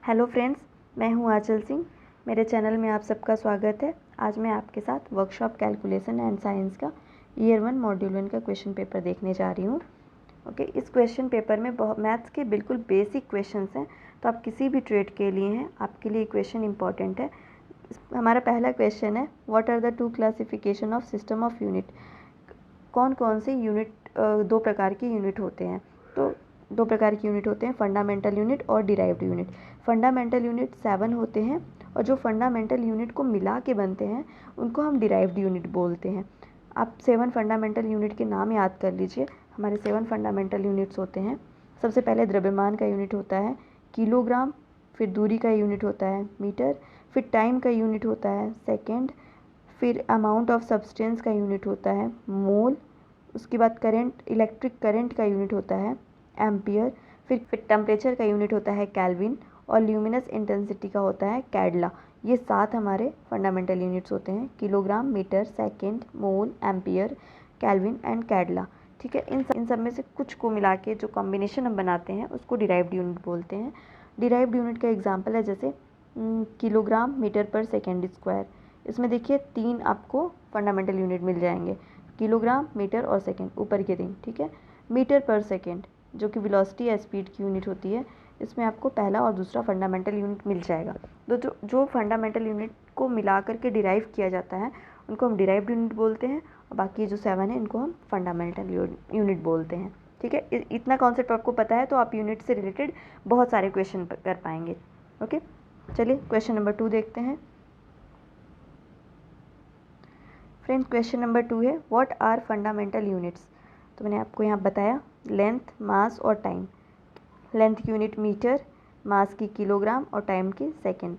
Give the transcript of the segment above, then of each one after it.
Hello friends, मैं हूं आंचल सिंह। मेरे चैनल में आप सबका स्वागत है। आज मैं आपके साथ वर्कशॉप कैलकुलेशन एंड साइंस का ईयर 1 मॉड्यूल 1 का क्वेश्चन पेपर देखने जा रही हूं। ओके, इस क्वेश्चन पेपर में बहुत मैथ्स के बिल्कुल बेसिक क्वेश्चंस हैं, तो आप किसी भी ट्रेड के लिए हैं, आपके लिए क्वेश्चन इंपॉर्टेंट है। हमारा पहला क्वेश्चन है, what are the two classification of system of unit. कौन कौन से यूनिट, दो प्रकार की यूनिट होते हैं। तो दो प्रकार की यूनिट होते हैं, फंडामेंटल यूनिट और डिराइव्ड यूनिट। फंडामेंटल यूनिट 7 होते हैं और जो फंडामेंटल यूनिट को मिला के बनते हैं उनको हम डिराइव्ड यूनिट बोलते हैं। आप 7 फंडामेंटल यूनिट के नाम याद कर लीजिए। हमारे 7 फंडामेंटल यूनिट्स होते हैं। सबसे पहले द्रव्यमान का यूनिट होता है किलोग्राम, फिर दूरी का यूनिट होता है मीटर, फिर टाइम का यूनिट होता है सेकेंड, फिर अमाउंट ऑफ सब्सटेंस का यूनिट होता है मोल, उसके बाद करंट, इलेक्ट्रिक करंट का यूनिट होता है एम्पियर, फिर टेम्परेचर का यूनिट होता है केल्विन और ल्यूमिनस इंटेंसिटी का होता है कैडला। ये 7 हमारे फंडामेंटल यूनिट्स होते हैं, kilogram, metre, second, mole, ampere, kelvin and candela. ठीक है, इन सब में से कुछ को मिला के जो कॉम्बिनेशन हम बनाते हैं उसको डिराइव्ड यूनिट बोलते हैं। डिराइव्ड यूनिट का एग्जाम्पल है जैसे किलोग्राम मीटर पर सेकेंड स्क्वायर। इसमें देखिए 3 आपको फंडामेंटल यूनिट मिल जाएंगे, किलोग्राम, मीटर और सेकेंड, ऊपर के 3। ठीक है, मीटर पर सेकेंड जो कि वेलोसिटी या स्पीड की यूनिट होती है, इसमें आपको पहला और दूसरा फंडामेंटल यूनिट मिल जाएगा। तो जो फंडामेंटल यूनिट को मिला करके डिराइव किया जाता है उनको हम डिराइव्ड यूनिट बोलते हैं, और बाकी जो 7 है इनको हम फंडामेंटल यूनिट बोलते हैं। ठीक है, इतना कॉन्सेप्ट आपको पता है तो आप यूनिट से रिलेटेड बहुत सारे क्वेश्चन कर पाएंगे। ओके, चलिए क्वेश्चन नंबर 2 देखते हैं। फ्रेंड्स, क्वेश्चन नंबर 2 है, व्हाट आर फंडामेंटल यूनिट्स। तो मैंने आपको यहाँ बताया लेंथ, मास और टाइम। लेंथ की यूनिट मीटर, मास की किलोग्राम और टाइम की सेकेंड।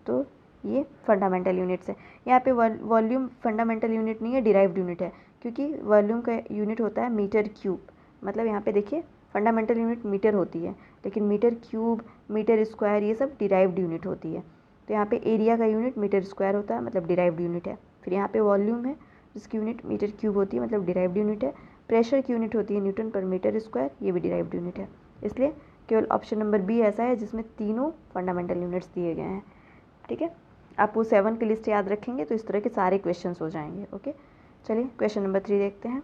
तो ये फंडामेंटल यूनिट्स है। यहाँ पे वॉल्यूम फंडामेंटल यूनिट नहीं है, डिराइव्ड यूनिट है, क्योंकि वॉल्यूम का यूनिट होता है मीटर क्यूब। मतलब यहाँ पे देखिए फंडामेंटल यूनिट मीटर होती है, लेकिन मीटर क्यूब, मीटर स्क्वायर ये सब डिराइव्ड यूनिट होती है। तो यहाँ पे एरिया का यूनिट मीटर स्क्वायर होता है, मतलब डिराइव्ड यूनिट है। फिर यहाँ पे वॉल्यूम है जिसकी यूनिट मीटर क्यूब होती है, मतलब डिराइव्ड यूनिट है। प्रेशर की यूनिट होती है न्यूटन पर मीटर स्क्वायर, ये भी डिराइव्ड यूनिट है। इसलिए केवल ऑप्शन नंबर बी ऐसा है जिसमें तीनों फंडामेंटल यूनिट्स दिए गए हैं। ठीक है, आप वो 7 की लिस्ट याद रखेंगे तो इस तरह के सारे क्वेश्चंस हो जाएंगे। ओके, चलिए क्वेश्चन नंबर 3 देखते हैं।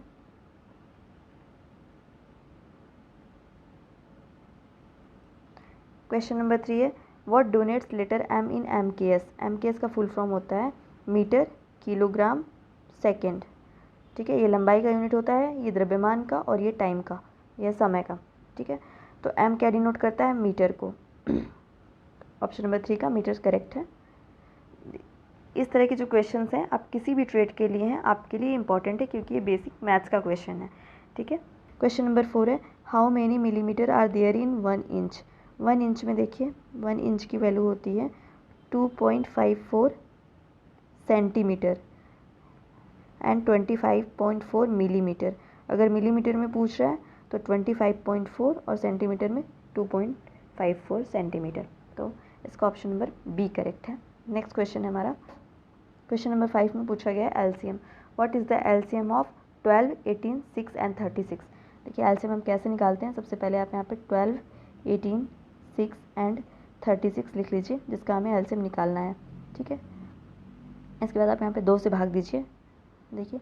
क्वेश्चन नंबर 3 है, what denotes letter M in M K S. M K S का फुल फॉर्म होता है मीटर, किलोग्राम, सेकेंड। ठीक है, ये लंबाई का यूनिट होता है, ये द्रव्यमान का, और ये टाइम का, यह समय का। ठीक है, तो एम क्या डिनोट करता है, मीटर को। ऑप्शन नंबर 3 का मीटर करेक्ट है। इस तरह के जो क्वेश्चंस हैं आप किसी भी ट्रेड के लिए हैं, आपके लिए इंपॉर्टेंट है क्योंकि ये बेसिक मैथ्स का क्वेश्चन है। ठीक है, क्वेश्चन नंबर 4 है, how many millimetre are there in 1 inch. 1 inch में देखिए 1 इंच की वैल्यू होती है 2.54 सेंटीमीटर एंड 25.4 मिलीमीटर। अगर मिलीमीटर में पूछ रहा है तो 25.4 और सेंटीमीटर में 2.54 सेंटीमीटर। तो इसका ऑप्शन नंबर बी करेक्ट है। नेक्स्ट क्वेश्चन है हमारा, क्वेश्चन नंबर 5 में पूछा गया है LCM. What is the LCM of 12, 18, 6 and 36। देखिए एलसीएम हम कैसे निकालते हैं। सबसे पहले आप यहाँ पे 12, 18, 6 एंड 36 लिख लीजिए, जिसका हमें एलसीएम निकालना है। ठीक है, इसके बाद आप यहाँ पे 2 से भाग दीजिए। देखिए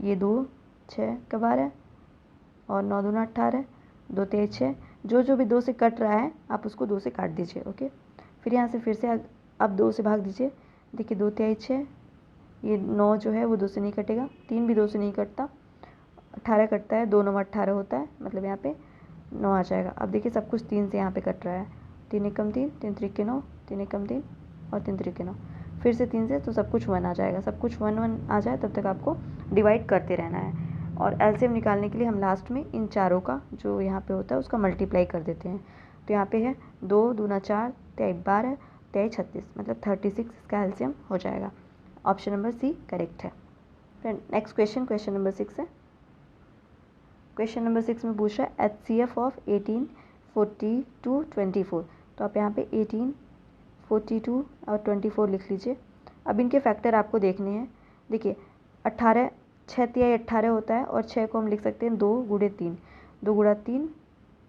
ये 2, 6 का बार है और 9 दूना 18, 2 तेज 6। जो भी 2 से कट रहा है आप उसको 2 से काट दीजिए। ओके, फिर यहाँ से फिर से अब 2 से भाग दीजिए। देखिए 2 तेज 6, ये 9 जो है वो 2 से नहीं कटेगा, 3 भी 2 से नहीं कटता, 18 कटता है, 2 9 18 होता है, मतलब यहाँ पे 9 आ जाएगा। अब देखिए सब कुछ 3 से यहाँ पे कट रहा है, 3 एकम 3, 3 त्रिके 9, 3 एकम 3 और 3 त्रिके 9, फिर से 3 से, तो सब कुछ 1 आ जाएगा। सब कुछ 1 1 आ जाए तब तक आपको डिवाइड करते रहना है। और एलसीएम निकालने के लिए हम लास्ट में इन चारों का जो यहाँ पे होता है उसका मल्टीप्लाई कर देते हैं। तो यहाँ पे है 2 दूना 4, 3 12, 3 36, मतलब 36 इसका एलसीएम हो जाएगा। ऑप्शन नंबर सी करेक्ट है। फिर नेक्स्ट क्वेश्चन नंबर 6 है। क्वेश्चन नंबर 6 में पूछ रहा है HCF ऑफ 18, 42, 24। तो आप यहाँ पे 18, 42 और 24 लिख लीजिए। अब इनके फैक्टर आपको देखने हैं। देखिए 18, 6 तिहाई 18 होता है और 6 को हम लिख सकते हैं 2 गुणे 3, 2 गुणा 3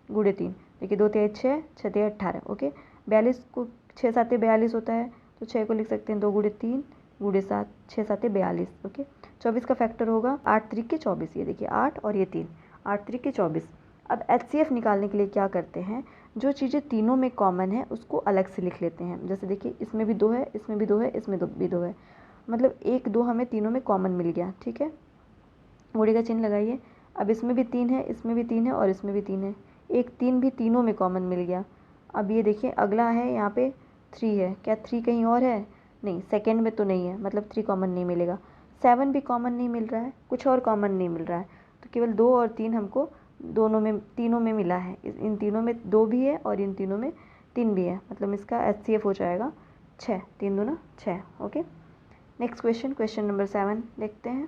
गुणे 3। देखिए 2 तिहाई 6, 6 तिहाई 18। ओके, 42 को 6 7 42 होता है, तो 6 को लिख सकते हैं 2 गुणे 3 गुणे 7, 6 7 42। ओके, 24 का फैक्टर होगा 8 3 के 24, ये देखिए 8 और ये 3, 8 3 के 24। अब HCF निकालने के लिए क्या करते हैं, जो चीज़ें तीनों में कॉमन है उसको अलग से लिख लेते हैं। जैसे देखिए इसमें भी 2 है, इसमें भी 2 है, इसमें भी 2 है, मतलब 1 2 हमें तीनों में कॉमन मिल गया। ठीक है, घोड़े का चिन्ह लगाइए। अब इसमें भी 3 है, इसमें भी 3 है और इसमें भी 3 है, एक 3 भी तीनों में कॉमन मिल गया। अब ये देखिए अगला है, यहाँ पे 3 है, क्या 3 कहीं और है? नहीं, सेकंड में तो नहीं है, मतलब 3 कॉमन नहीं मिलेगा। 7 भी कॉमन नहीं मिल रहा है, कुछ और कॉमन नहीं मिल रहा है, तो केवल 2 और 3 हमको दोनों में तीनों में मिला है। इन तीनों में 2 भी है और इन तीनों में 3 भी है, मतलब इसका HCF हो जाएगा 6, 3 दूना 6। Okay, next question, question number 7 देखते हैं।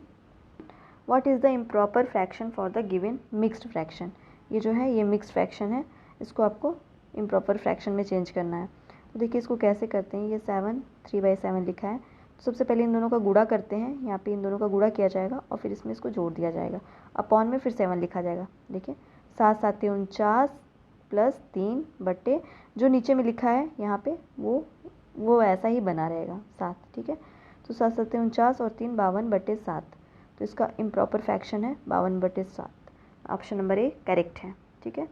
What is the improper fraction for the given mixed fraction. ये जो है ये मिक्स्ड फ्रैक्शन है, इसको आपको इम्प्रॉपर फ्रैक्शन में चेंज करना है। तो देखिए इसको कैसे करते हैं, ये 7 3/7 लिखा है, तो सबसे पहले इन दोनों का गुणा करते हैं, यहाँ पे इन दोनों का गुणा किया जाएगा और फिर इसमें इसको जोड़ दिया जाएगा, अपॉन में फिर 7 लिखा जाएगा। देखिए 7 7 49 प्लस 3 बट्टे जो नीचे में लिखा है यहाँ पे वो ऐसा ही बना रहेगा 7। ठीक है, तो 7 7 49 और 3 52/7, तो इसका इम्प्रॉपर फ्रैक्शन है 52/7। ऑप्शन नंबर ए करेक्ट है। ठीक है,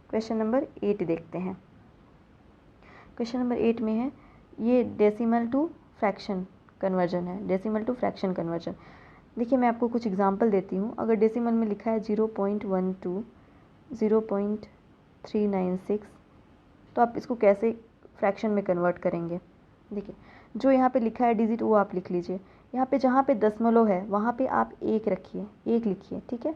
क्वेश्चन नंबर 8 देखते हैं। क्वेश्चन नंबर 8 में है, ये डेसिमल टू फ्रैक्शन कन्वर्जन है, डेसिमल टू फ्रैक्शन कन्वर्जन। देखिए मैं आपको कुछ एग्जांपल देती हूँ। अगर डेसिमल में लिखा है 0.12 0.396, तो आप इसको कैसे फ्रैक्शन में कन्वर्ट करेंगे। देखिए जो यहाँ पे लिखा है डिजिट वो आप लिख लीजिए, यहाँ पे जहाँ पे दशमलव है वहाँ पे आप 1 रखिए, 1 लिखिए। ठीक है,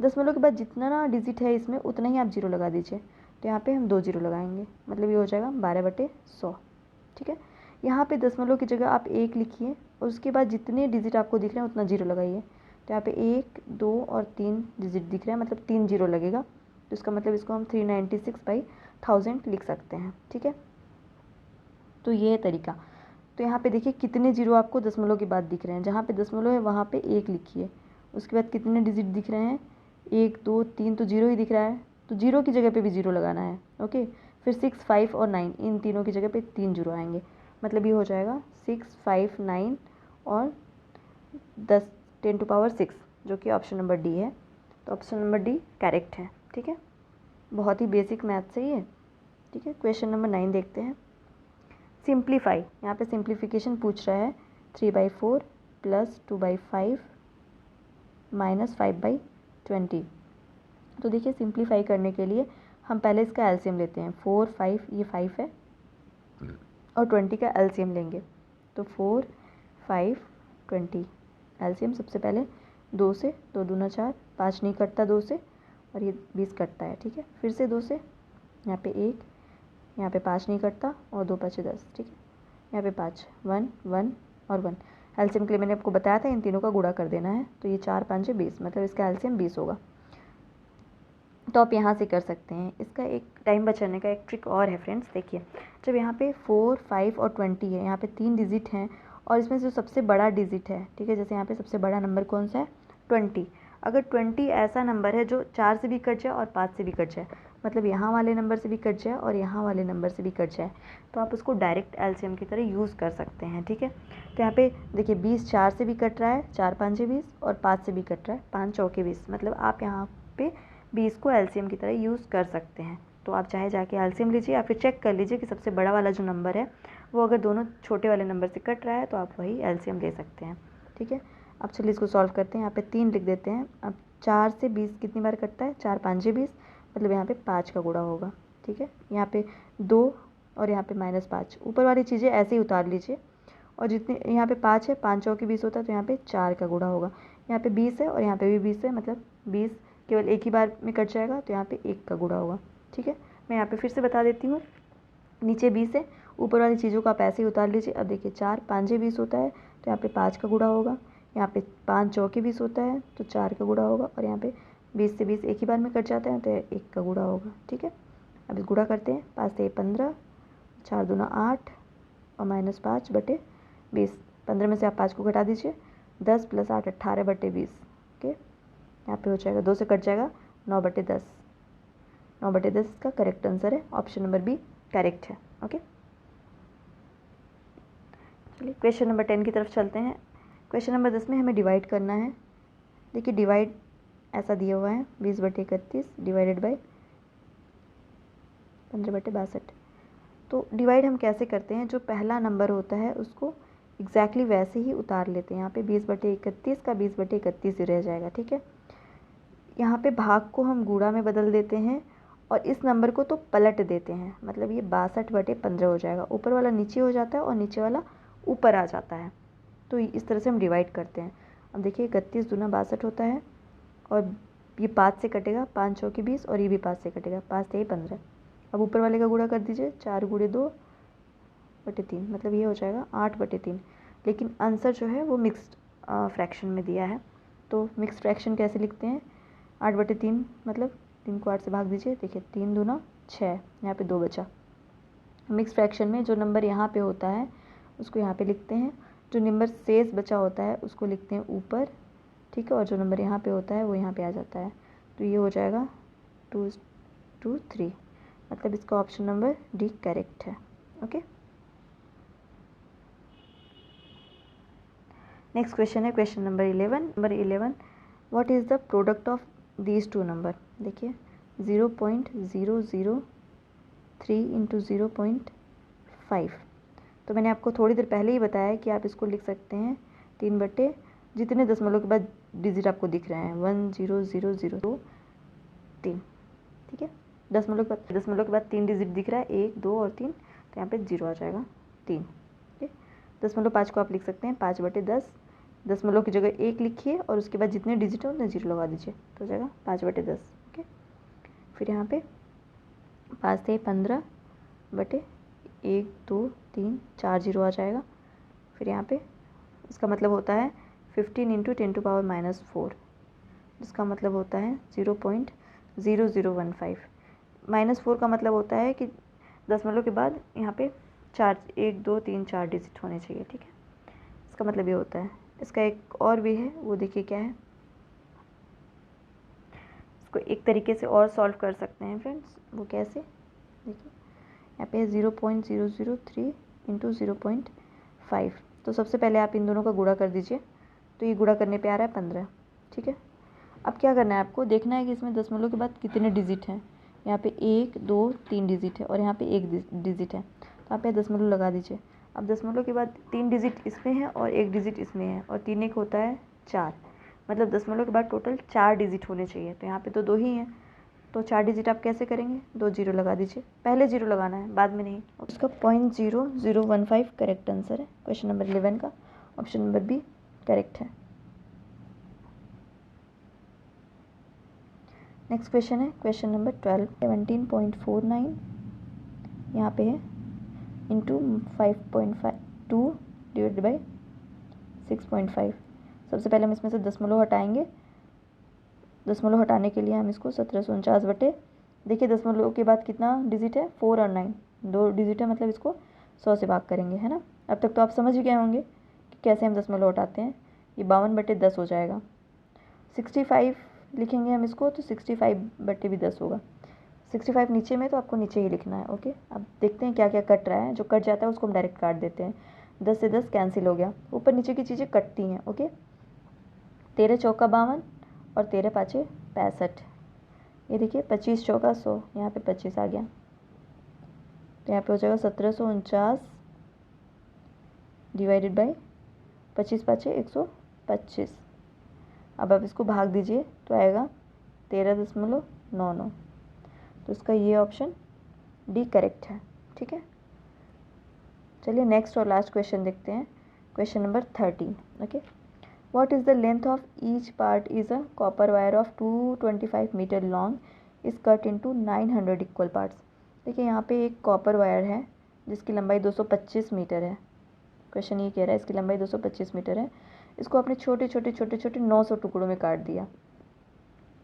दशमलव के बाद जितना ना डिजिट है इसमें उतना ही आप 0 लगा दीजिए, तो यहाँ पे हम 2 0 लगाएंगे, मतलब ये हो जाएगा 12/100। ठीक है, यहाँ पे दशमलव की जगह आप 1 लिखिए और उसके बाद जितने डिजिट आपको दिख रहे हैं उतना 0 लगाइए, तो यहाँ पे 1 2 और 3 डिजिट दिख रहे हैं, मतलब 3 0 लगेगा, तो इसका मतलब इसको हम 396/1000 लिख सकते हैं। ठीक है, तो ये है तरीका। तो यहाँ पे देखिए कितने जीरो आपको दशमलव के बाद दिख रहे हैं, जहाँ पे दशमलव है वहाँ पे 1 लिखिए, उसके बाद कितने डिजिट दिख रहे हैं 1 2 3, तो 0 ही दिख रहा है, तो 0 की जगह पे भी 0 लगाना है। ओके, फिर 6 5 और 9, इन तीनों की जगह पे 3 0 आएंगे, मतलब ये हो जाएगा 6 5 9 और 10 जो कि ऑप्शन नंबर डी है। तो ऑप्शन नंबर डी करेक्ट है। ठीक है, बहुत ही बेसिक मैथ से ही है। ठीक है, क्वेश्चन नंबर 9 देखते हैं। सिंप्लीफाई, यहाँ पे सिंप्लीफिकेशन पूछ रहा है 3/4 प्लस 2/5 माइनस 5/20। तो देखिए सिंप्लीफाई करने के लिए हम पहले इसका एलसीएम लेते हैं, 4 5, ये 5 है और 20 का एलसीएम लेंगे, तो 4 5 20 एलसीएम सबसे पहले 2 से, 2 दूना 4, 5 नहीं कटता 2 से, और ये 20 कटता है। ठीक है, फिर से 2 से, यहाँ पे 1, यहाँ पे 5 नहीं कटता और 2 5 10। ठीक है, यहाँ पे 5 1 1 और 1। एलसीएम के लिए मैंने आपको बताया था इन तीनों का गुणा कर देना है, तो ये 4 5 20, मतलब इसका एलसीएम 20 होगा। तो आप यहाँ से कर सकते हैं। इसका एक टाइम बचाने का एक ट्रिक और है फ्रेंड्स, देखिए जब यहाँ पे 4 5 और 20 है, यहाँ पे 3 डिजिट हैं और इसमें जो सबसे बड़ा डिजिट है, ठीक है, जैसे यहाँ पे सबसे बड़ा नंबर कौन सा है 20, अगर 20 ऐसा नंबर है जो 4 से भी कट जाए और 5 से भी कट जाए, मतलब यहाँ वाले नंबर से भी कट जाए और यहाँ वाले नंबर से भी कट जाए, तो आप उसको डायरेक्ट एलसीएम की तरह यूज़ कर सकते हैं। ठीक है, तो यहाँ पे देखिए 20 4 से भी कट रहा है, 4 5 20 और 5 से भी कट रहा है, 5 चौके 20, मतलब आप यहाँ पे 20 को एलसीएम की तरह यूज़ कर सकते हैं। तो आप चाहे जाके एलसीएम लीजिए या फिर चेक कर लीजिए कि सबसे बड़ा वाला जो नंबर है वो अगर दोनों छोटे वाले नंबर से कट रहा है तो आप वही एलसीएम ले सकते हैं। ठीक है, अब चलिए इसको सॉल्व करते हैं। यहाँ पे 3 लिख देते हैं। अब 4 से 20 कितनी बार कटता है, 4 5 20, मतलब यहाँ पे 5 का गुणा होगा। ठीक है, यहाँ पे 2 और यहाँ पे -5, ऊपर वाली चीज़ें ऐसे ही उतार लीजिए, और जितने यहाँ पे 5 है, 5 चौके 20 होता है, तो यहाँ पे 4 का गुणा होगा। यहाँ पे 20 है और यहाँ पे भी 20 है, मतलब 20 केवल एक ही बार में कट जाएगा, तो यहाँ पे 1 का गुणा होगा। ठीक है, मैं यहाँ पे फिर से बता देती हूँ, नीचे 20 है, ऊपर वाली चीज़ों को आप ऐसे ही उतार लीजिए। अब देखिए 4 5 20 होता है, तो यहाँ पे 5 का गुणा होगा, यहाँ पे 5 चौके 20 होता है, तो 4 का गुणा होगा, और यहाँ पे 20 से 20 एक ही बार में कट जाते हैं, तो 1 का गुणा होगा। ठीक है, अब इस गुणा करते हैं, 5 से 15, 4 दूना 8 और -5/20, 15 में से आप 5 को घटा दीजिए, 10 + 8 18/20। ओके, यहाँ पे हो जाएगा 2 से कट जाएगा, 9/10, 9/10 इसका करेक्ट आंसर है, ऑप्शन नंबर बी करेक्ट है। ओके, चलिए क्वेश्चन नंबर 10 की तरफ चलते हैं। क्वेश्चन नंबर 10 में हमें डिवाइड करना है। देखिए डिवाइड ऐसा दिया हुआ है 20/31 डिवाइडेड बाई 15/62। तो डिवाइड हम कैसे करते हैं, जो पहला नंबर होता है उसको एग्जैक्टली वैसे ही उतार लेते हैं। यहाँ पे 20/31 का 20/31 ही रह जाएगा, ठीक है। यहाँ पे भाग को हम गुणा में बदल देते हैं और इस नंबर को तो पलट देते हैं, मतलब ये 62/15 हो जाएगा। ऊपर वाला नीचे हो जाता है और नीचे वाला ऊपर आ जाता है। तो इस तरह से हम डिवाइड करते हैं। अब देखिए 31 दूना 62 होता है और ये 5 से कटेगा, 5 चौके 20 और ये भी 5 से कटेगा, 5 से 15। अब ऊपर वाले का गुणा कर दीजिए, 4 × 2/3, मतलब ये हो जाएगा 8/3। लेकिन आंसर जो है वो मिक्स्ड फ्रैक्शन में दिया है। तो मिक्स्ड फ्रैक्शन कैसे लिखते हैं, 8/3 मतलब 3 को 8 से भाग दीजिए। देखिए 3 दूना 6, यहाँ पे 2 बचा। मिक्स फ्रैक्शन में जो नंबर यहाँ पे होता है उसको यहाँ पे लिखते हैं, जो नंबर शेष बचा होता है उसको लिखते हैं ऊपर, ठीक है। और जो नंबर यहाँ पे होता है वो यहाँ पे आ जाता है। तो ये हो जाएगा 2 3, मतलब इसका ऑप्शन नंबर डी करेक्ट है। ओके, नेक्स्ट क्वेश्चन है question number 11। What is the product of these two number. देखिए 0.003 इंटू 0.5। तो मैंने आपको थोड़ी देर पहले ही बताया कि आप इसको लिख सकते हैं 3 बटे जितने दशमलव के बाद डिजिट आपको दिख रहे हैं 10002 3, ठीक है। दशमलव के बाद 3 डिजिट दिख रहा है, 1 2 और 3, तो यहाँ पे 0 आ जाएगा 3। ठीक, 0.5 को आप लिख सकते हैं 5/10। दशमलव की जगह 1 लिखिए और उसके बाद जितने डिजिट हो उतने 0 लगा दीजिए, तो हो जाएगा 5/10। ओके, फिर यहाँ पे 5 से 15/1 2 3 4 0 आ जाएगा। फिर यहाँ पे इसका मतलब होता है 15 × 10⁻⁻4, जिसका मतलब होता है 0.0015। -4 का मतलब होता है कि दशमलव के बाद यहाँ पे 4 1 2 3 4 डिजिट होने चाहिए, ठीक है। इसका मतलब ये होता है। इसका एक और भी है, वो देखिए क्या है। इसको एक तरीके से और सॉल्व कर सकते हैं फ्रेंड्स, वो कैसे, देखिए यहाँ पे 0.003 इंटू 0.5। तो सबसे पहले आप इन दोनों का गुणा कर दीजिए, तो ये गुणा करने पे आ रहा है 15, ठीक है। अब क्या करना है आपको, देखना है कि इसमें दशमलव के बाद कितने डिजिट हैं। यहाँ पे 1 2 3 डिजिट है और यहाँ पे 1 डिजिट है, तो आप यहाँ दशमलव लगा दीजिए। अब दशमलव के बाद 3 डिजिट इसमें है और 1 डिजिट इसमें है, और 3 1 होता है 4, मतलब दशमलव के बाद टोटल 4 डिजिट होने चाहिए। तो यहाँ पे तो 2 ही हैं, तो 4 डिजिट आप कैसे करेंगे, 2 0 लगा दीजिए। पहले 0 लगाना है, बाद में नहीं। उसका 0.0015 करेक्ट आंसर है क्वेश्चन नंबर 11 का। ऑप्शन नंबर बी करेक्ट है। नेक्स्ट क्वेश्चन है क्वेश्चन नंबर 12। 17.49 यहाँ पे है इंटू 5.2 डिवाइडेड बाई 6.5। सबसे पहले हम इसमें से दशमलव हटाएंगे। दशमलव हटाने के लिए हम इसको 1749 बटे, देखिए दशमलव के बाद कितना डिजिट है, 4 और 9, 2 डिजिट है, मतलब इसको 100 से भाग करेंगे, है ना। अब तक तो आप समझ ही गए होंगे कि कैसे हम दशमलव हटाते हैं। ये 52/10 हो जाएगा। 65 लिखेंगे हम इसको, तो 65 भी 10 होगा। 65 नीचे में, तो आपको नीचे ही लिखना है। ओके, अब देखते हैं क्या क्या कट रहा है। जो कट जाता है उसको हम डायरेक्ट काट देते हैं। 10 से 10 कैंसिल हो गया, ऊपर नीचे की चीज़ें कटती हैं। ओके, 13 चौका 52 और 13 पाँचे 65। ये देखिए 25 चौका 100, यहाँ पे 25 आ गया, तो यहाँ पे हो जाएगा 1749 डिवाइडेड बाई 25 पाँचे 125। अब आप इसको भाग दीजिए तो आएगा 13.99। तो इसका ये ऑप्शन डी करेक्ट है, ठीक है। चलिए नेक्स्ट और लास्ट क्वेश्चन देखते हैं, question number 13। Okay, what is the length of each part is a copper wire of 225 metre long is cut into 900 equal parts. देखिए यहाँ पे एक कॉपर वायर है जिसकी लंबाई 225 मीटर है। क्वेश्चन ये कह रहा है इसकी लंबाई 225 मीटर है। इसको आपने छोटे छोटे 900 टुकड़ों में काट दिया,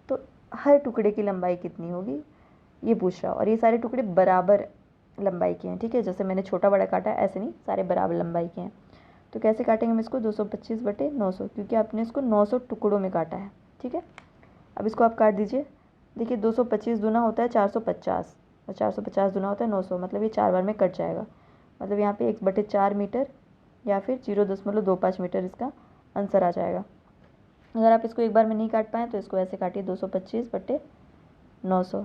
तो हर टुकड़े की लंबाई कितनी होगी ये पूछ रहा है। और ये सारे टुकड़े बराबर लंबाई के हैं, ठीक है। जैसे मैंने छोटा बड़ा काटा ऐसे नहीं, सारे बराबर लंबाई के हैं। तो कैसे काटेंगे हम इसको, 225/900, क्योंकि आपने इसको 900 टुकड़ों में काटा है, ठीक है। अब इसको आप काट दीजिए। देखिए 225 दूना होता है 450, और 450 दूना होता है 900, मतलब ये 4 बार में कट जाएगा। मतलब यहाँ पे 1/4 मीटर या फिर 0.25 मीटर इसका आंसर आ जाएगा। अगर आप इसको एक बार में नहीं काट पाएँ तो इसको ऐसे काटिए 225/900।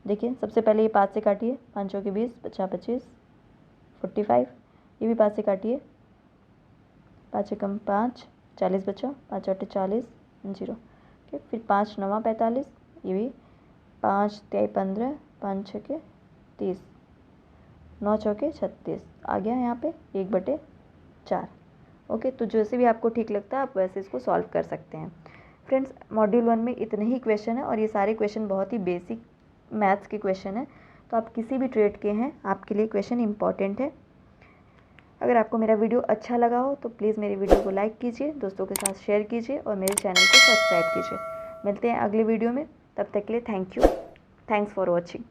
देखिए सबसे पहले ये 5 से काटिए, 5 चौके 20, 50 25 45। ये भी 5 से काटिए, 5 एकम 5, 40 बचा, 5 आठे 40, 0। ठीक, फिर 5 नवा 45, ये भी 5 तिहाई 15, 5 छके 30, 9 चौके 36 आ गया यहाँ पे 1/4। ओके, तो जैसे भी आपको ठीक लगता है आप वैसे इसको सॉल्व कर सकते हैं। फ्रेंड्स, मॉड्यूल 1 में इतने ही क्वेश्चन है और ये सारे क्वेश्चन बहुत ही बेसिक मैथ्स के क्वेश्चन हैं, तो आप किसी भी ट्रेड के हैं आपके लिए क्वेश्चन इंपॉर्टेंट है। अगर आपको मेरा वीडियो अच्छा लगा हो तो प्लीज़ मेरे वीडियो को लाइक कीजिए, दोस्तों के साथ शेयर कीजिए और मेरे चैनल को सब्सक्राइब कीजिए। मिलते हैं अगले वीडियो में, तब तक के लिए thank you, thanks for watching.